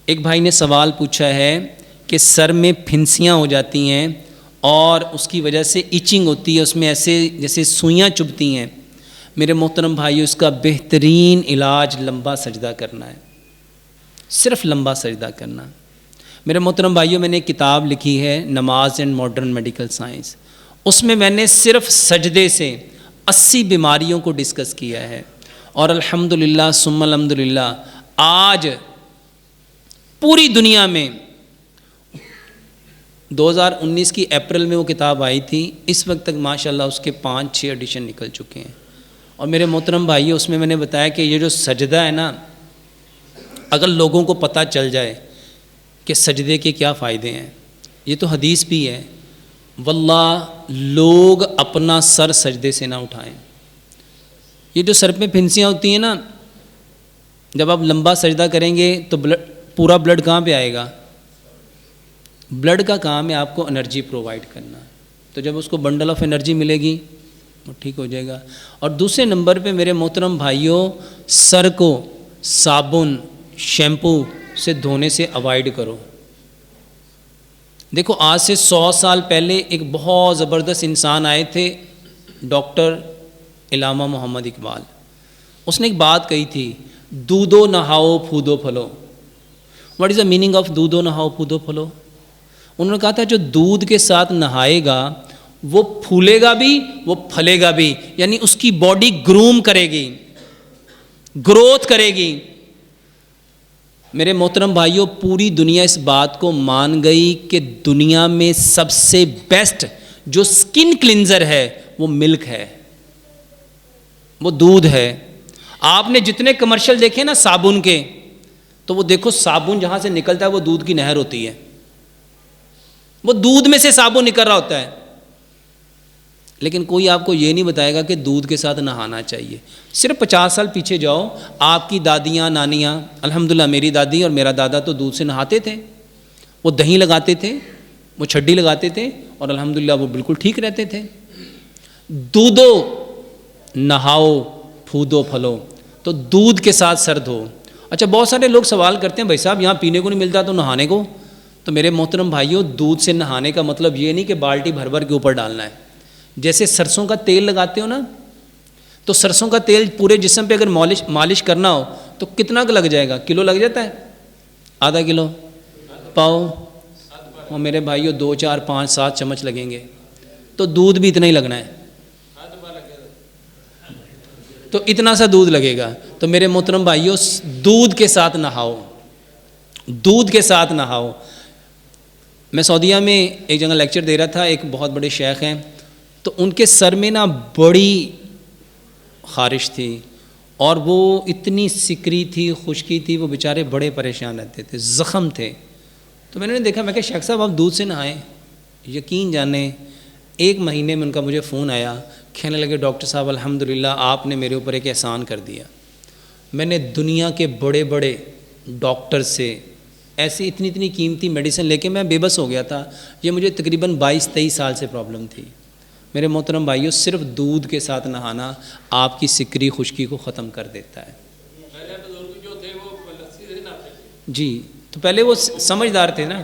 ایک بھائی نے سوال پوچھا ہے کہ سر میں پھنسیاں ہو جاتی ہیں اور اس کی وجہ سے ایچنگ ہوتی ہے، اس میں ایسے جیسے سوئیاں چبھتی ہیں۔ میرے محترم بھائیو، اس کا بہترین علاج لمبا سجدہ کرنا ہے، صرف لمبا سجدہ کرنا۔ میرے محترم بھائیو، میں نے ایک کتاب لکھی ہے نماز اینڈ ماڈرن میڈیکل سائنس، اس میں نے صرف سجدے سے 80 بیماریوں کو ڈسکس کیا ہے، اور الحمدللہ ثم الحمدللہ آج پوری دنیا میں 2019 کی اپریل میں وہ کتاب آئی تھی، اس وقت تک ماشاءاللہ اس کے 5-6 ایڈیشن نکل چکے ہیں۔ اور میرے محترم بھائیو، اس میں نے بتایا کہ یہ جو سجدہ ہے نا، اگر لوگوں کو پتہ چل جائے کہ سجدے کے کیا فائدے ہیں، یہ تو حدیث بھی ہے، واللہ لوگ اپنا سر سجدے سے نہ اٹھائیں۔ یہ جو سر پہ پھنسیاں ہوتی ہیں نا، جب آپ لمبا سجدہ کریں گے تو پورا بلڈ کہاں پہ آئے گا؟ بلڈ کا کام ہے آپ کو انرجی پرووائڈ کرنا، تو جب اس کو بنڈل آف انرجی ملے گی وہ ٹھیک ہو جائے گا۔ اور دوسرے نمبر پہ میرے محترم بھائیوں، سر کو صابن شیمپو سے دھونے سے اوائڈ کرو۔ دیکھو، آج سے 100 سال پہلے ایک بہت زبردست انسان آئے تھے، ڈاکٹر علامہ محمد اقبال۔ اس نے ایک بات کہی تھی، دودھو نہاؤ پھودو پھلو۔ What is the meaning of دودھو نہاؤ پھودو پھلو؟ انہوں نے کہا تھا جو دودھ کے ساتھ نہائے گا وہ پھولے گا بھی، وہ پھلے گا بھی، یعنی اس کی باڈی گروم کرے گی، گروتھ کرے گی۔ میرے محترم بھائیوں، پوری دنیا اس بات کو مان گئی کہ دنیا میں سب سے بیسٹ جو سکن کلینزر ہے وہ ملک ہے، وہ دودھ ہے۔ آپ نے جتنے کمرشل دیکھے نا صابن کے، تو وہ دیکھو صابن جہاں سے نکلتا ہے وہ دودھ کی نہر ہوتی ہے، وہ دودھ میں سے صابن نکل رہا ہوتا ہے، لیکن کوئی آپ کو یہ نہیں بتائے گا کہ دودھ کے ساتھ نہانا چاہیے۔ صرف 50 سال پیچھے جاؤ، آپ کی دادیاں نانیاں، الحمدللہ میری دادی اور میرا دادا تو دودھ سے نہاتے تھے، وہ دہی لگاتے تھے، وہ چھڈی لگاتے تھے، اور الحمدللہ وہ بالکل ٹھیک رہتے تھے۔ دودھو نہاؤ پھودو پھلو، تو دودھ کے ساتھ سر دھو۔ اچھا، بہت سارے لوگ سوال کرتے ہیں، بھائی صاحب یہاں پینے کو نہیں ملتا تو نہانے کو؟ تو میرے محترم بھائیوں، دودھ سے نہانے کا مطلب یہ نہیں کہ بالٹی بھر بھر کے اوپر ڈالنا ہے۔ جیسے سرسوں کا تیل لگاتے ہو نا، تو سرسوں کا تیل پورے جسم پہ اگر مالش کرنا ہو تو کتنا لگ جائے گا؟ کلو لگ جاتا ہے؟ آدھا کلو؟ پاؤ؟ اور میرے بھائیوں 2 4 5 7 چمچ لگیں گے، تو دودھ بھی اتنا ہی لگنا ہے، تو اتنا سا دودھ لگے گا۔ تو میرے محترم بھائیوں، دودھ کے ساتھ نہاؤ، دودھ کے ساتھ نہاؤ۔ میں سعودیہ میں ایک جگہ لیکچر دے رہا تھا، ایک بہت بڑے شیخ ہیں، تو ان کے سر میں نا بڑی خارش تھی، اور وہ اتنی سکری تھی، خشکی تھی، وہ بیچارے بڑے پریشان رہتے تھے، زخم تھے۔ تو میں نے دیکھا، میں کہا شیخ صاحب آپ دودھ سے نہائیں؟ یقین جانیں 1 مہینے میں ان کا مجھے فون آیا، کہنے لگے ڈاکٹر صاحب الحمدللہ آپ نے میرے اوپر ایک احسان کر دیا۔ میں نے دنیا کے بڑے بڑے ڈاکٹر سے ایسی اتنی قیمتی میڈیسن لے کے میں بے بس ہو گیا تھا۔ یہ مجھے تقریباً 22-23 سال سے پرابلم تھی۔ میرے محترم بھائیوں، صرف دودھ کے ساتھ نہانا آپ کی سکری خشکی کو ختم کر دیتا ہے۔ پہلے بزرگ جو تھے وہ لسی سے نہاتے تھے۔ جی، تو پہلے وہ سمجھدار تھے نا۔